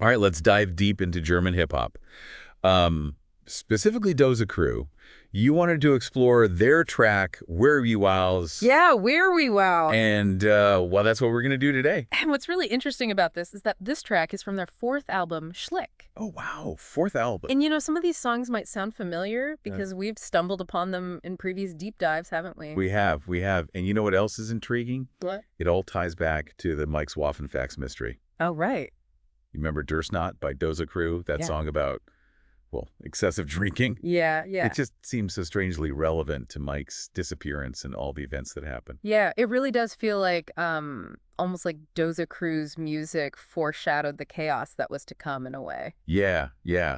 All right, let's dive deep into German hip-hop. Specifically Doza Crew. You wanted to explore their track, werwiewowas, Yeah, where we wow. and, well, that's what we're going to do today. And what's really interesting about this is that this track is from their fourth album, Schlick. Oh, wow, fourth album. And some of these songs might sound familiar because we've stumbled upon them in previous deep dives, haven't we? We have. And you know what else is intriguing? What? It all ties back to the Mike's Waffenfax mystery. Oh, right. You remember Not by Doza Crew, that song about, well, excessive drinking? Yeah. It just seems so strangely relevant to Mike's disappearance and all the events that happened. Yeah, it really does feel like almost like Doza Crew's music foreshadowed the chaos that was to come in a way. Yeah.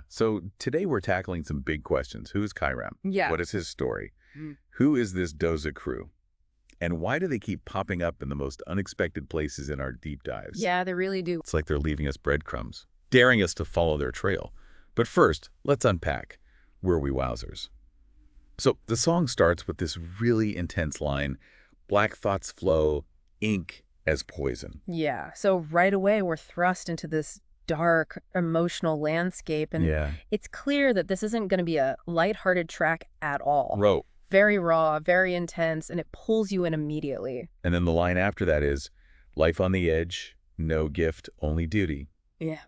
So today we're tackling some big questions. Who's Kairam? Yeah. What is his story? Mm. Who is this Doza Crew? And why do they keep popping up in the most unexpected places in our deep dives? Yeah, they really do. It's like they're leaving us breadcrumbs, daring us to follow their trail. But first, let's unpack Were We Wowzers. So the song starts with this really intense line, black thoughts flow, ink as poison. Yeah, so right away we're thrust into this dark, emotional landscape, and it's clear that this isn't going to be a lighthearted track at all. Rope. Very raw, very intense, and it pulls you in immediately. And then the line after that is, life on the edge, no gift, only duty. Yeah.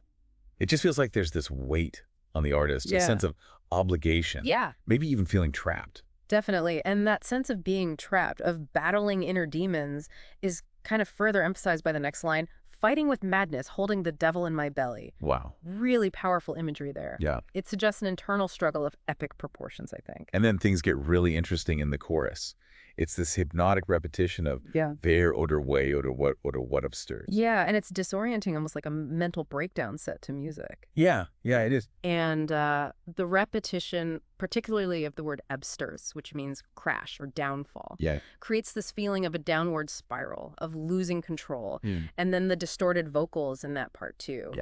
It just feels like there's this weight on the artist, a sense of obligation. Yeah. Maybe even feeling trapped. Definitely. And that sense of being trapped, of battling inner demons, is kind of further emphasized by the next line, fighting with madness, holding the devil in my belly. Wow. Really powerful imagery there. Yeah. It suggests an internal struggle of epic proportions, I think. And then things get really interesting in the chorus. It's this hypnotic repetition of wer oder way oder what upstairs. Yeah, and it's disorienting, almost like a mental breakdown set to music. Yeah, it is. And the repetition, particularly of the word absturs, which means crash or downfall, creates this feeling of a downward spiral, of losing control. And then the distorted vocals in that part, too,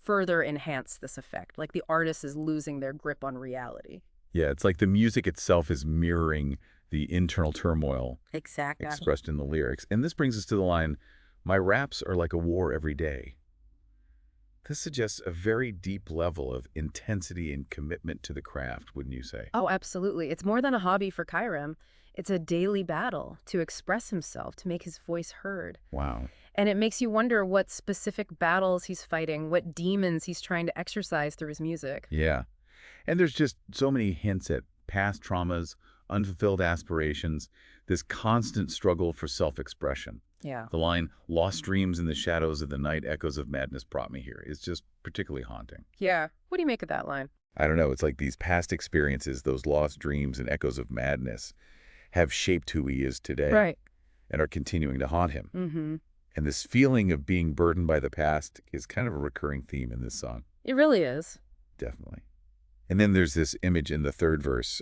further enhance this effect, like the artist is losing their grip on reality. Yeah, it's like the music itself is mirroring the internal turmoil expressed in the lyrics. And this brings us to the line, my raps are like a war every day. This suggests a very deep level of intensity and commitment to the craft, wouldn't you say? Oh, absolutely. It's more than a hobby for Kairam. It's a daily battle to express himself, to make his voice heard. Wow. And it makes you wonder what specific battles he's fighting, what demons he's trying to exercise through his music. Yeah. And there's just so many hints at past traumas, unfulfilled aspirations, this constant struggle for self-expression. Yeah. The line, lost dreams in the shadows of the night, echoes of madness brought me here, is just particularly haunting. Yeah. What do you make of that line? I don't know. It's like these past experiences, those lost dreams and echoes of madness have shaped who he is today. Right. And are continuing to haunt him. Mm-hmm. And this feeling of being burdened by the past is kind of a recurring theme in this song. It really is. Definitely. And then there's this image in the third verse.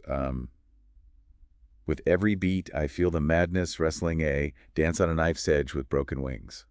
With every beat, I feel the madness wrestling dance on a knife's edge with broken wings.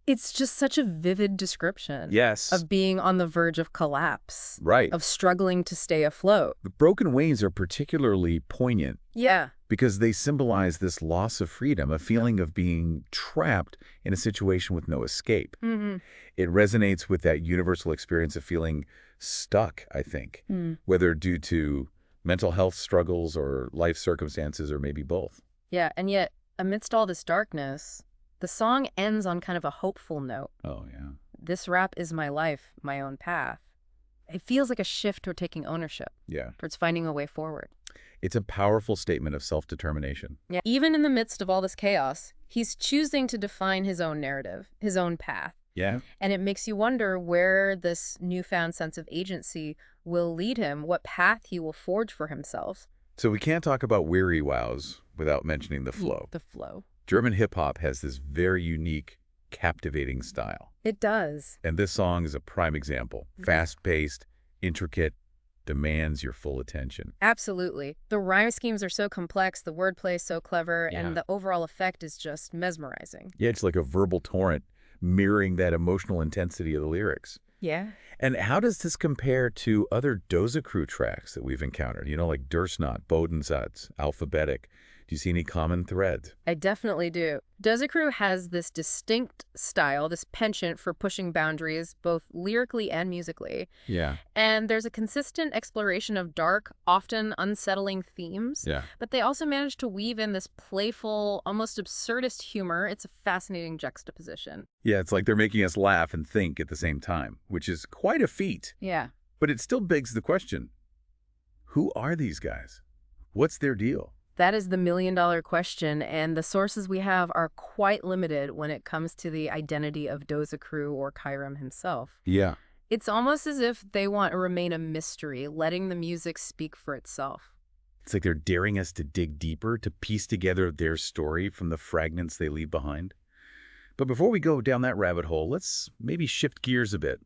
It's just such a vivid description. Yes. Of being on the verge of collapse. Right. Of struggling to stay afloat. The broken wings are particularly poignant. Yeah. Because they symbolize this loss of freedom, a feeling of being trapped in a situation with no escape. Mm-hmm. It resonates with that universal experience of feeling stuck, I think, whether due to mental health struggles or life circumstances or maybe both. Yeah, and yet, amidst all this darkness, the song ends on kind of a hopeful note. Oh, yeah. This rap is my life, my own path. It feels like a shift toward taking ownership. Yeah. Towards finding a way forward. It's a powerful statement of self-determination. Yeah. Even in the midst of all this chaos, he's choosing to define his own narrative, his own path. Yeah. And it makes you wonder where this newfound sense of agency will lead him, what path he will forge for himself. So we can't talk about Weary Wows without mentioning the flow. The flow. German hip-hop has this very unique, captivating style. It does. And this song is a prime example. Fast-paced, intricate, demands your full attention. Absolutely. The rhyme schemes are so complex, the wordplay is so clever, and the overall effect is just mesmerizing. Yeah, it's like a verbal torrent mirroring that emotional intensity of the lyrics. Yeah. And how does this compare to other Doza Crew tracks that we've encountered? You know, like Not, Bodensatz, Alphabetic. Do you see any common threads? I definitely do. Dozakru has this distinct style, this penchant for pushing boundaries, both lyrically and musically. Yeah. And there's a consistent exploration of dark, often unsettling themes. Yeah. But they also manage to weave in this playful, almost absurdist humor. It's a fascinating juxtaposition. Yeah, it's like they're making us laugh and think at the same time, which is quite a feat. Yeah. But it still begs the question, who are these guys? What's their deal? That is the million-dollar question, and the sources we have are quite limited when it comes to the identity of Dozakru or Kairam himself. Yeah. It's almost as if they want to remain a mystery, letting the music speak for itself. It's like they're daring us to dig deeper, to piece together their story from the fragments they leave behind. But before we go down that rabbit hole, let's maybe shift gears a bit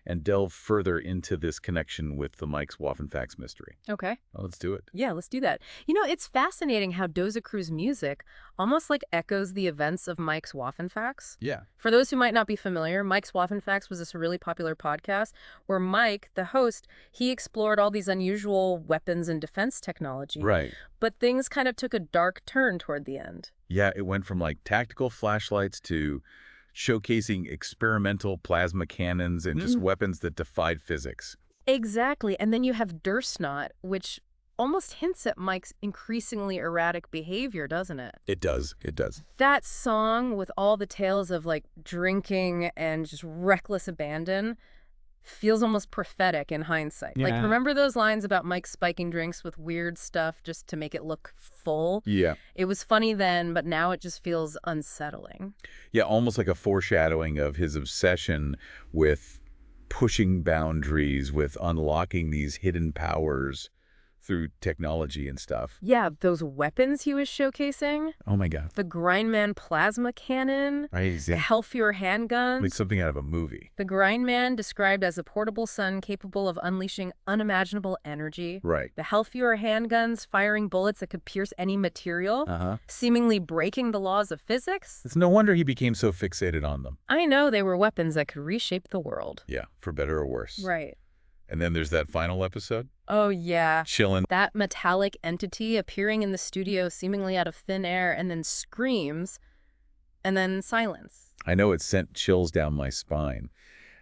and delve further into this connection with the Mike's Waffenfax mystery. Okay. Well, let's do it. Yeah, let's do that. You know, it's fascinating how Dozakru's music almost like echoes the events of Mike's Waffenfax. Yeah. For those who might not be familiar, Mike's Waffenfax was this really popular podcast where Mike, the host, he explored all these unusual weapons and defense technology. Right. But things kind of took a dark turn toward the end. Yeah, it went from like tactical flashlights to showcasing experimental plasma cannons and just weapons that defied physics. Exactly. And then you have Dursnot, which almost hints at Mike's increasingly erratic behavior, doesn't it? It does. It does. That song with all the tales of like drinking and just reckless abandon feels almost prophetic in hindsight. Yeah. Like, remember those lines about Mike spiking drinks with weird stuff just to make it look full? Yeah. It was funny then, but now it just feels unsettling. Yeah, almost like a foreshadowing of his obsession with pushing boundaries, with unlocking these hidden powers through technology and stuff. Yeah, those weapons he was showcasing. Oh my God. The Grindman plasma cannon. Right, The Hellfuhr handguns. like something out of a movie. The Grindman described as a portable sun capable of unleashing unimaginable energy. Right. The Hellfuhr handguns firing bullets that could pierce any material, seemingly breaking the laws of physics. It's no wonder he became so fixated on them. I know they were weapons that could reshape the world. Yeah, for better or worse. Right. And then there's that final episode. Oh, yeah. Chillin'. That metallic entity appearing in the studio seemingly out of thin air and then screams and then silence. I know it sent chills down my spine,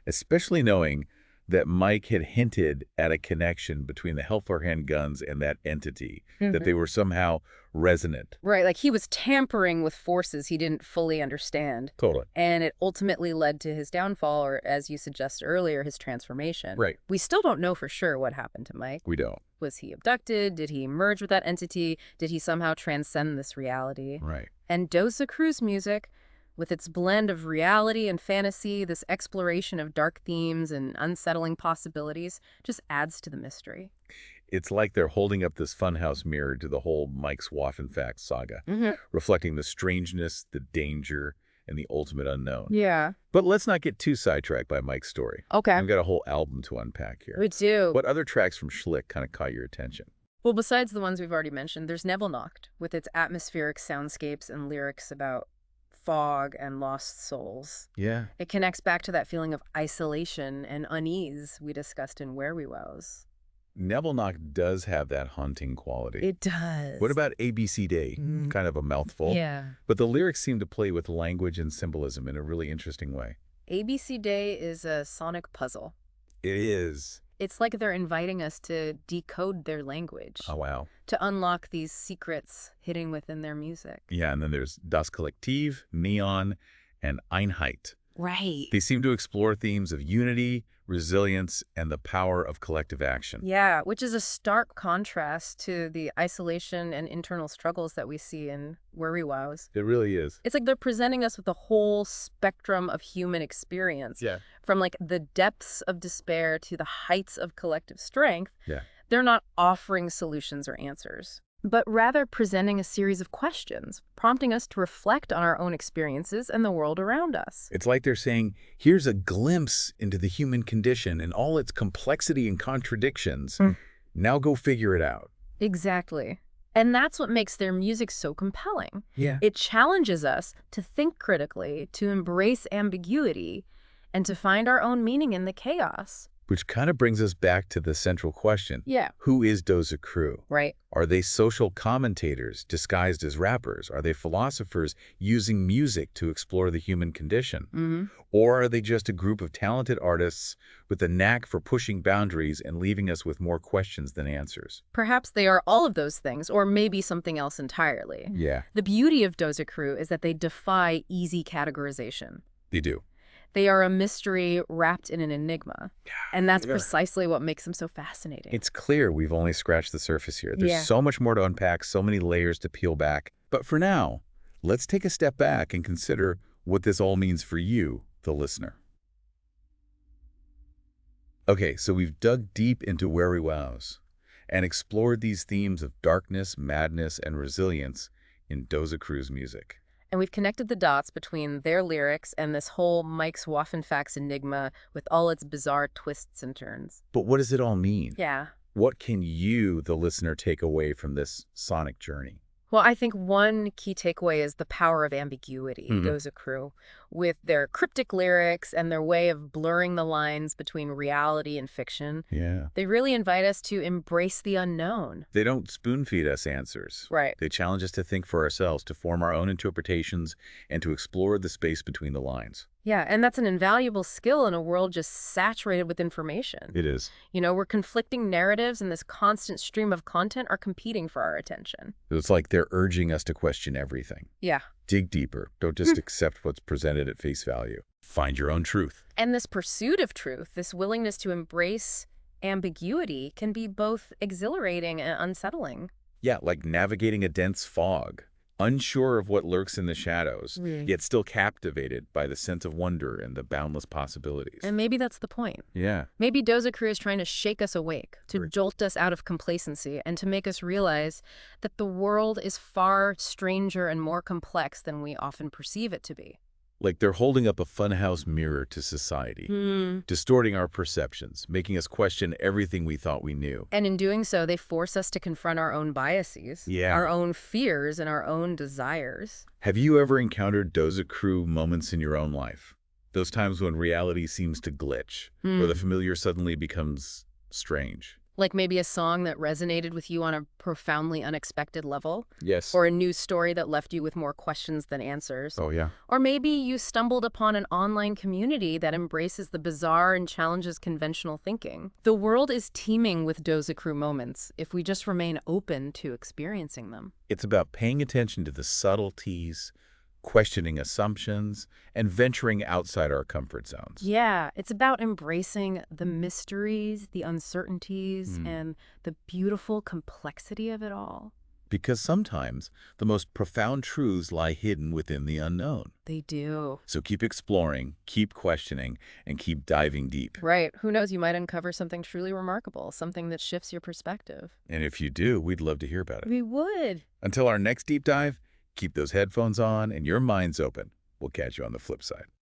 especially knowing that Mike had hinted at a connection between the Hellfire handguns and that entity, that they were somehow resonant. Right, like he was tampering with forces he didn't fully understand. Totally. And it ultimately led to his downfall, or as you suggested earlier, his transformation. Right. We still don't know for sure what happened to Mike. We don't. Was he abducted? Did he merge with that entity? Did he somehow transcend this reality? Right. And Dozakru's music, with its blend of reality and fantasy, this exploration of dark themes and unsettling possibilities, just adds to the mystery. It's like they're holding up this funhouse mirror to the whole Mike's Waffenfax saga, reflecting the strangeness, the danger, and the ultimate unknown. Yeah. But let's not get too sidetracked by Mike's story. Okay. We've got a whole album to unpack here. We do. What other tracks from Schlick kind of caught your attention? Well, besides the ones we've already mentioned, there's Nebelnacht, with its atmospheric soundscapes and lyrics about fog and lost souls. Yeah. It connects back to that feeling of isolation and unease we discussed in werwiewowas. Nebelnacht does have that haunting quality. It does. What about ABC Day? Kind of a mouthful. Yeah. But the lyrics seem to play with language and symbolism in a really interesting way. ABC Day is a sonic puzzle. It is. It's like they're inviting us to decode their language. Oh, wow. To unlock these secrets hidden within their music. Yeah, and then there's Das Kollektiv, Neon, and Einheit. Right. They seem to explore themes of unity, resilience, and the power of collective action. Yeah, which is a stark contrast to the isolation and internal struggles that we see in werwiewowas. It really is. It's like they're presenting us with the whole spectrum of human experience. Yeah. From like the depths of despair to the heights of collective strength. Yeah. They're not offering solutions or answers, but rather presenting a series of questions, prompting us to reflect on our own experiences and the world around us. It's like they're saying, here's a glimpse into the human condition and all its complexity and contradictions. Now go figure it out. Exactly. And that's what makes their music so compelling. Yeah. It challenges us to think critically, to embrace ambiguity, and to find our own meaning in the chaos. Which kind of brings us back to the central question. Yeah. Who is Doza Crew? Right. Are they social commentators disguised as rappers? Are they philosophers using music to explore the human condition? Or are they just a group of talented artists with a knack for pushing boundaries and leaving us with more questions than answers? Perhaps they are all of those things, or maybe something else entirely. Yeah. The beauty of Doza Crew is that they defy easy categorization. They do. They are a mystery wrapped in an enigma. And that's precisely what makes them so fascinating. It's clear we've only scratched the surface here. There's so much more to unpack, so many layers to peel back. But for now, let's take a step back and consider what this all means for you, the listener. Okay, so we've dug deep into werwiewowas and explored these themes of darkness, madness, and resilience in Doza Crew's music. And we've connected the dots between their lyrics and this whole Mike's Waffenfax enigma with all its bizarre twists and turns. But what does it all mean? Yeah. What can you, the listener, take away from this sonic journey? Well, I think one key takeaway is the power of ambiguity, Doza Crew, with their cryptic lyrics and their way of blurring the lines between reality and fiction. Yeah. They really invite us to embrace the unknown. They don't spoon-feed us answers. Right. They challenge us to think for ourselves, to form our own interpretations, and to explore the space between the lines. Yeah, and that's an invaluable skill in a world just saturated with information. It is. You know, where conflicting narratives and this constant stream of content are competing for our attention. It's like they're urging us to question everything. Yeah. Dig deeper. Don't just accept what's presented at face value. Find your own truth. And this pursuit of truth, this willingness to embrace ambiguity, can be both exhilarating and unsettling. Yeah, like navigating a dense fog. Unsure of what lurks in the shadows, yet still captivated by the sense of wonder and the boundless possibilities. And maybe that's the point. Yeah. Maybe Doza Crew is trying to shake us awake, to jolt us out of complacency, and to make us realize that the world is far stranger and more complex than we often perceive it to be. Like they're holding up a funhouse mirror to society, distorting our perceptions, making us question everything we thought we knew. And in doing so, they force us to confront our own biases, our own fears, and our own desires. Have you ever encountered Doza Crew moments in your own life? Those times when reality seems to glitch, or the familiar suddenly becomes strange. Like maybe a song that resonated with you on a profoundly unexpected level? Yes. Or a news story that left you with more questions than answers? Oh, yeah. Or maybe you stumbled upon an online community that embraces the bizarre and challenges conventional thinking. The world is teeming with Doza Crew moments if we just remain open to experiencing them. It's about paying attention to the subtleties, questioning assumptions, and venturing outside our comfort zones. Yeah, it's about embracing the mysteries, the uncertainties, and the beautiful complexity of it all. Because sometimes the most profound truths lie hidden within the unknown. They do. So keep exploring, keep questioning, and keep diving deep. Right. Who knows, you might uncover something truly remarkable, something that shifts your perspective. And if you do, we'd love to hear about it. We would. Until our next deep dive, keep those headphones on and your minds open. We'll catch you on the flip side.